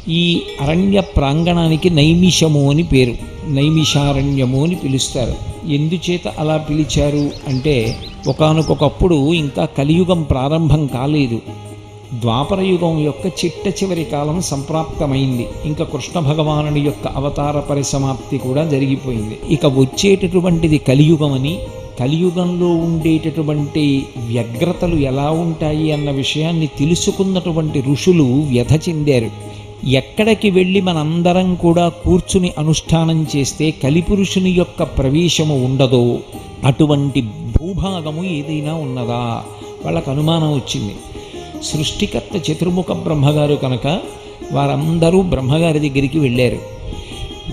ఈ అరణ్య ప్రాంగణానికి నైమిషము అని పేరు, నైమిషారణ్యము అని పిలుస్తారు. ఎందుచేత అలా పిలిచారు అంటే, ఒకానొకప్పుడు ఇంకా కలియుగం ప్రారంభం కాలేదు, ద్వాపరయుగం యొక్క చిట్ట చివరి కాలం సంప్రాప్తమైంది. ఇంకా కృష్ణ భగవానుని యొక్క అవతార పరిసమాప్తి కూడా జరిగిపోయింది. ఇక వచ్చేటటువంటిది కలియుగమని, కలియుగంలో ఉండేటటువంటి వ్యగ్రతలు ఎలా ఉంటాయి అన్న విషయాన్ని తెలుసుకున్నటువంటి ఋషులు వ్యధ చెందారు. ఎక్కడికి వెళ్ళి మనందరం కూడా కూర్చుని అనుష్ఠానం చేస్తే కలిపురుషుని యొక్క ప్రవేశము ఉండదో అటువంటి భూభాగము ఏదైనా ఉన్నదా వాళ్ళకు అనుమానం వచ్చింది. సృష్టికర్త చతుర్ముఖ బ్రహ్మగారు కనుక వారందరూ బ్రహ్మగారి దగ్గరికి వెళ్ళారు.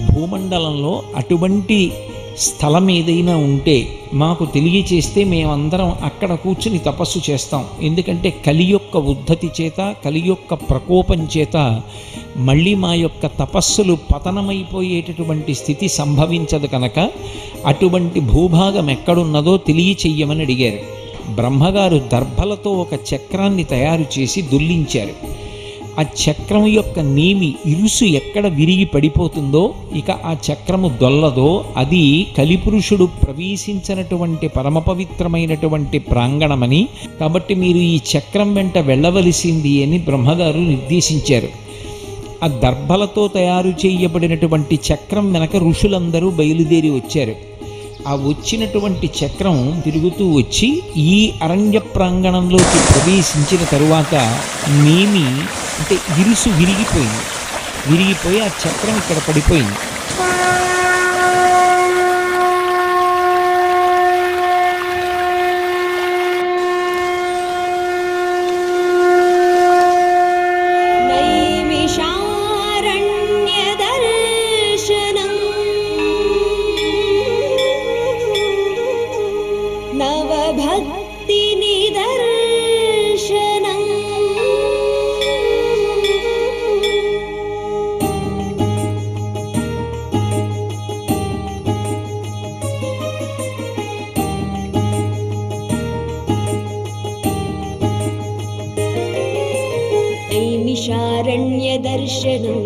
భూమండలంలో అటువంటి స్థలం ఏదైనా ఉంటే మాకు తెలియచేస్తే మేమందరం అక్కడ కూర్చుని తపస్సు చేస్తాం. ఎందుకంటే కలి యొక్క ఉద్ధతి చేత, కలి యొక్క ప్రకోపం చేత మళ్ళీ మా యొక్క తపస్సులు పతనమైపోయేటటువంటి స్థితి సంభవించదు కనుక అటువంటి భూభాగం ఎక్కడున్నదో తెలియచెయ్యమని అడిగారు. బ్రహ్మగారు దర్భలతో ఒక చక్రాన్ని తయారు చేసి దొల్లించారు. ఆ చక్రం యొక్క నేమి ఇరుసు ఎక్కడ విరిగి పడిపోతుందో, ఇక ఆ చక్రము దొల్లదో, అది కలిపురుషుడు ప్రవేశించినటువంటి పరమ పవిత్రమైనటువంటి ప్రాంగణమని, కాబట్టి మీరు ఈ చక్రం వెంట వెళ్ళవలసింది అని బ్రహ్మగారు నిర్దేశించారు. ఆ దర్భలతో తయారు చేయబడినటువంటి చక్రం వెనక ఋషులందరూ బయలుదేరి వచ్చారు. ఆ వచ్చినటువంటి చక్రం తిరుగుతూ వచ్చి ఈ అరణ్య ప్రాంగణంలోకి ప్రవేశించిన తరువాత నేమి అంటే ఇరుసు విరిగిపోయి ఆ చక్రం ఇక్కడ పడిపోయింది. నైమిషారణ్యదర్శనం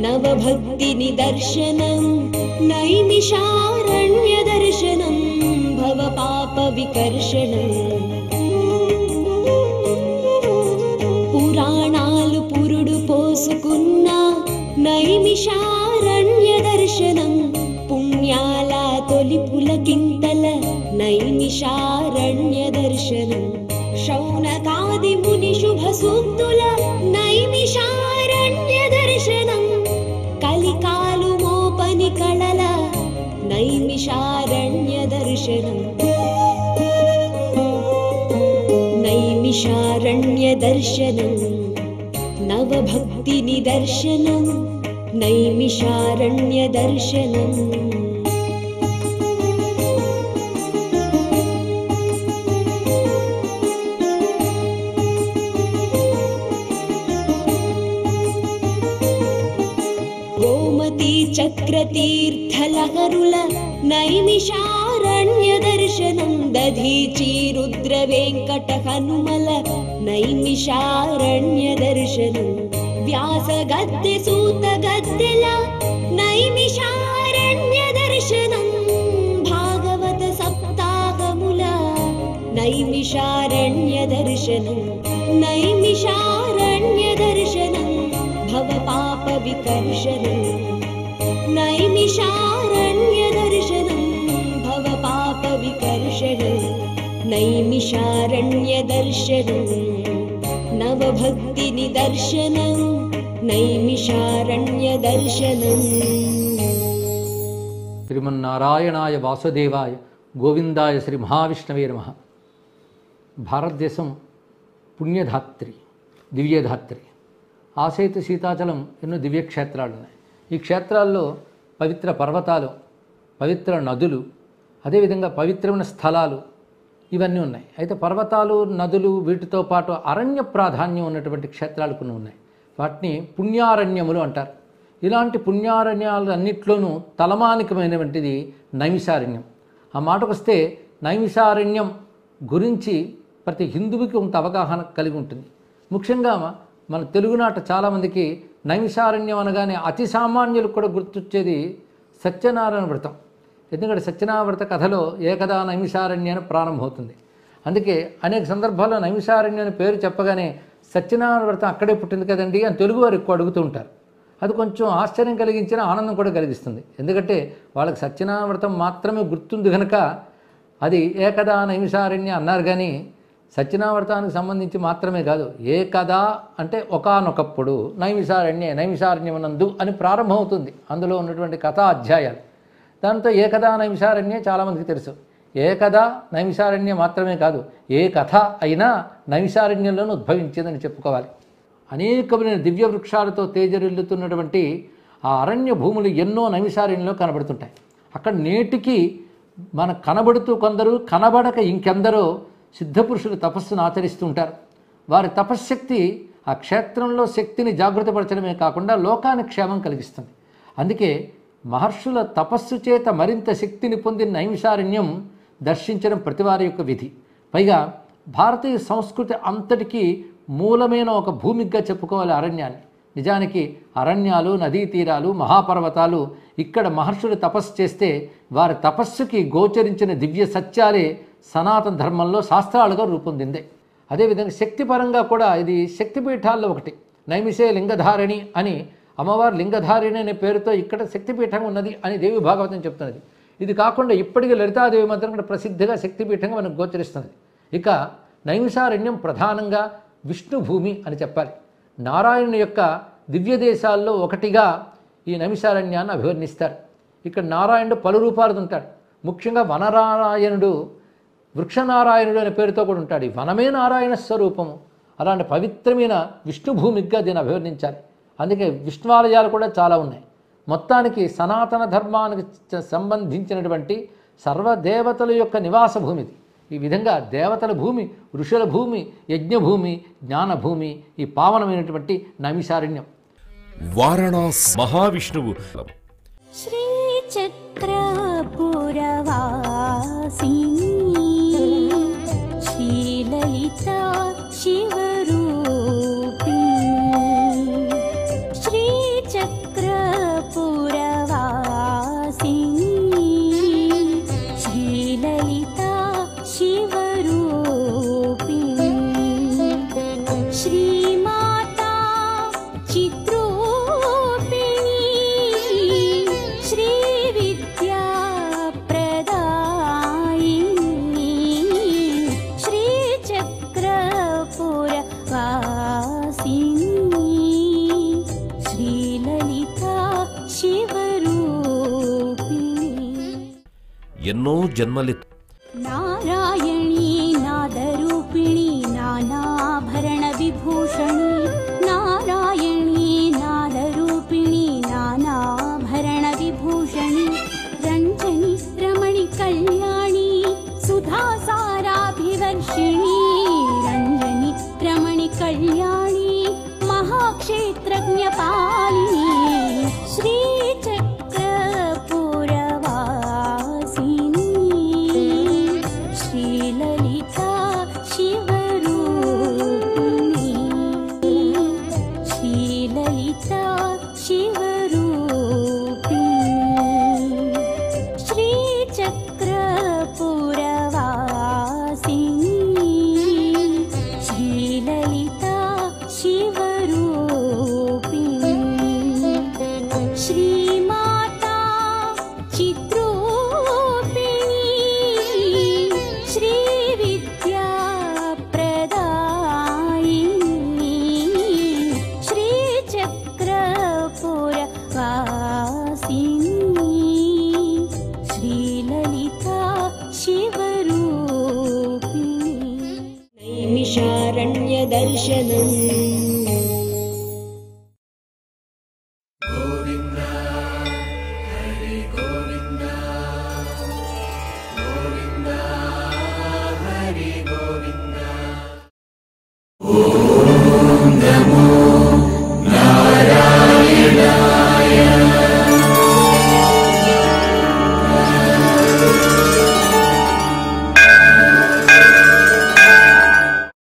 నవభక్తినిదర్శనం నైమిషారణ్యదర్శనం భవపాపవికర్షణం పురాణాలు పురుడు పోసుకున్న నైమిషారణ్యదర్శనం పుణ్యాల తొలి పులకింతల నైమిషారణ్యదర్శనం శౌనకాది ముని శుభ సూక్తుల నైమిషారణ్య దర్శనం కలికాలు మోపని కళల నైమిషారణ్య దర్శనం నైమిషారణ్య దర్శనం నవభక్తి నిదర్శనం నైమిషారణ్య దర్శనం చక్రతీర్థలహరుల నైమిషారణ్య దర్శనం దధీచి రుద్ర వెంకట హనుమల నైమిషారణ్య దర్శనం వ్యాస గద్దె సూత గద్దెల నైమిషారణ్య దర్శనం భాగవత సప్తాహముల నైమిషారణ్య దర్శనం నైమిషారణ్య దర్శనం భవపాప వికర్షణం నైమిషారణ్య దర్శనం భవపాప వికర్షణం నైమిషారణ్య దర్శనం నవభక్తి నిదర్శనం నైమిషారణ్య దర్శనం. శ్రీమన్నారాయణాయ వాసుదేవాయ గోవిందాయ శ్రీ మహావిష్ణవే నమః. భారతదేశం పుణ్యధాత్రి, దివ్యధాత్రి. ఆసేతు సీతాచలం ఎన్నో దివ్యక్షేత్రాలు ఉన్నాయి. ఈ క్షేత్రాల్లో పవిత్ర పర్వతాలు, పవిత్ర నదులు, అదేవిధంగా పవిత్రమైన స్థలాలు ఇవన్నీ ఉన్నాయి. అయితే పర్వతాలు, నదులు వీటితో పాటు అరణ్య ప్రాధాన్యం ఉన్నటువంటి క్షేత్రాలు కొన్ని ఉన్నాయి. వాటిని పుణ్యారణ్యములు అంటారు. ఇలాంటి పుణ్యారణ్యాలు అన్నిట్లోనూ తలమానికమైనటువంటిది నైమిషారణ్యం. ఆ మాటకు వస్తే నైమిషారణ్యం గురించి ప్రతి హిందువుకి కొంత అవగాహన కలిగి ఉంటుంది. ముఖ్యంగా మన తెలుగునాట చాలామందికి నైమిషారణ్యం అనగానే అతి సామాన్యులకు కూడా గుర్తొచ్చేది సత్యనారాయణ వ్రతం. ఎందుకంటే సత్యనారాయణ వ్రత కథలో ఏకదా నైమిషారణ్యాన్ని ప్రారంభమవుతుంది. అందుకే అనేక సందర్భాల్లో నైమిషారణ్యం అనే పేరు చెప్పగానే సత్యనారాయణ వ్రతం అక్కడే పుట్టింది కదండి అని తెలుగు వారు ఎక్కువ అడుగుతూ ఉంటారు. అది కొంచెం ఆశ్చర్యం కలిగించిన ఆనందం కూడా కలిగిస్తుంది. ఎందుకంటే వాళ్ళకి సత్యనారాయణ వ్రతం మాత్రమే గుర్తుంది కనుక అది ఏకదా నైమిషారణ్య అన్నారు. కానీ సత్యనారాయణ వ్రతానికి సంబంధించి మాత్రమే కాదు, ఏకదా అంటే ఒకానొకప్పుడు నైమిషారణ్యమునందు అని ప్రారంభమవుతుంది అందులో ఉన్నటువంటి కథా అధ్యాయాలు. దాంతో ఏకదా నైమిషారణ్యే చాలామందికి తెలుసు. ఏకదా నైమిషారణ్యం మాత్రమే కాదు, ఏ కథ అయినా నైమిషారణ్యంలోనూ ఉద్భవించిందని చెప్పుకోవాలి. అనేకమైన దివ్య వృక్షాలతో తేజరిల్లుతున్నటువంటి ఆ అరణ్య భూములు ఎన్నో నైమిషారణ్యంలో కనబడుతుంటాయి. అక్కడ నేటికి మన కనబడుతూ కొందరు, కనబడక ఇంకెందరో సిద్ధపురుషులు తపస్సును ఆచరిస్తూ ఉంటారు. వారి తపశ్శక్తి ఆ క్షేత్రంలో శక్తిని జాగృతపరచడమే కాకుండా లోకానికి క్షేమం కలిగిస్తుంది. అందుకే మహర్షుల తపస్సు చేత మరింత శక్తిని పొందిన నైమిషారణ్యం దర్శించడం ప్రతివారి యొక్క విధి. పైగా భారతీయ సంస్కృతి అంతటికీ మూలమైన ఒక భూమిగా చెప్పుకోవాలి అరణ్యాన్ని. నిజానికి అరణ్యాలు, నదీ తీరాలు, మహాపర్వతాలు ఇక్కడ మహర్షులు తపస్సు చేస్తే వారి తపస్సుకి గోచరించిన దివ్య సత్యాలే సనాతన ధర్మంలో శాస్త్రాలుగా రూపొందిందే. అదేవిధంగా శక్తిపరంగా కూడా ఇది శక్తిపీఠాల్లో ఒకటి. నైమిషే లింగధారిణి అని అమ్మవారు లింగధారిణి అనే పేరుతో ఇక్కడ శక్తిపీఠం ఉన్నది అని దేవి భాగవతం చెప్తున్నది. ఇది కాకుండా ఇప్పటికీ లలితాదేవి మాత్రం కూడా ప్రసిద్ధిగా శక్తిపీఠంగా మనకు గోచరిస్తున్నది. ఇక నైమిషారణ్యం ప్రధానంగా విష్ణు భూమి అని చెప్పాలి. నారాయణుని యొక్క దివ్య దేశాల్లో ఒకటిగా ఈ నైమిషారణ్యాన్ని అభివర్ణిస్తారు. ఇక్కడ నారాయణుడు పలు రూపాలు ఉంటాడు. ముఖ్యంగా వననారాయణుడు, వృక్షనారాయణుడు అనే పేరుతో కూడా ఉంటాడు. ఈ వనమే నారాయణ స్వరూపము. అలాంటి పవిత్రమైన విష్ణు భూమిగా దీన్ని అభివర్ణించాలి. అందుకే విష్ణువాలయాలు కూడా చాలా ఉన్నాయి. మొత్తానికి సనాతన ధర్మానికి సంబంధించినటువంటి సర్వదేవతల యొక్క నివాస భూమిది. ఈ విధంగా దేవతల భూమి, ఋషుల భూమి, యజ్ఞభూమి, జ్ఞానభూమి ఈ పావనమైనటువంటి నైమిషారణ్యం. వారణాసి మహావిష్ణువు శ్రీచక్రపురవాసిని శ్రీలలిత శివరూపిణి శ్రీచక్రపురవాసిని శ్రీలలిత శివరూపిణి శ్రీమాతా చిత్రూపిణి శ్రీవిద్యా ప్రదాయిని శ్రీచక్రపురవాసిని శ్రీలలిత శివరూపిణి ఎన్నో జన్మలెత్తి నారాయణీ నాదరూపిణి నానాభరణ విభూషణి నారాయణీ నాదరూపిణి నానాభరణ విభూషణి రంజని రమణి కళ్యాణి సుధాసారాభివర్షిణి రంజని రమణి కళ్యాణి మహాక్షేత్రజ్ఞపాలిని శ్రీచక్రపురవాసిని శ్రీలలిత శివరూపిణి శ్రీలలిత శివరూపిణి శ్రీచక్రపురవాసిని శ్రీలలిత శివరూపిణి శ్రీమాతా చిత్రూపిణి శ్రీవిద్యా ప్రదాయిని శ్రీచక్రపురవాసిని శ్రీలలిత శివరూపిణి నైమిషారణ్య దర్శనం ఓ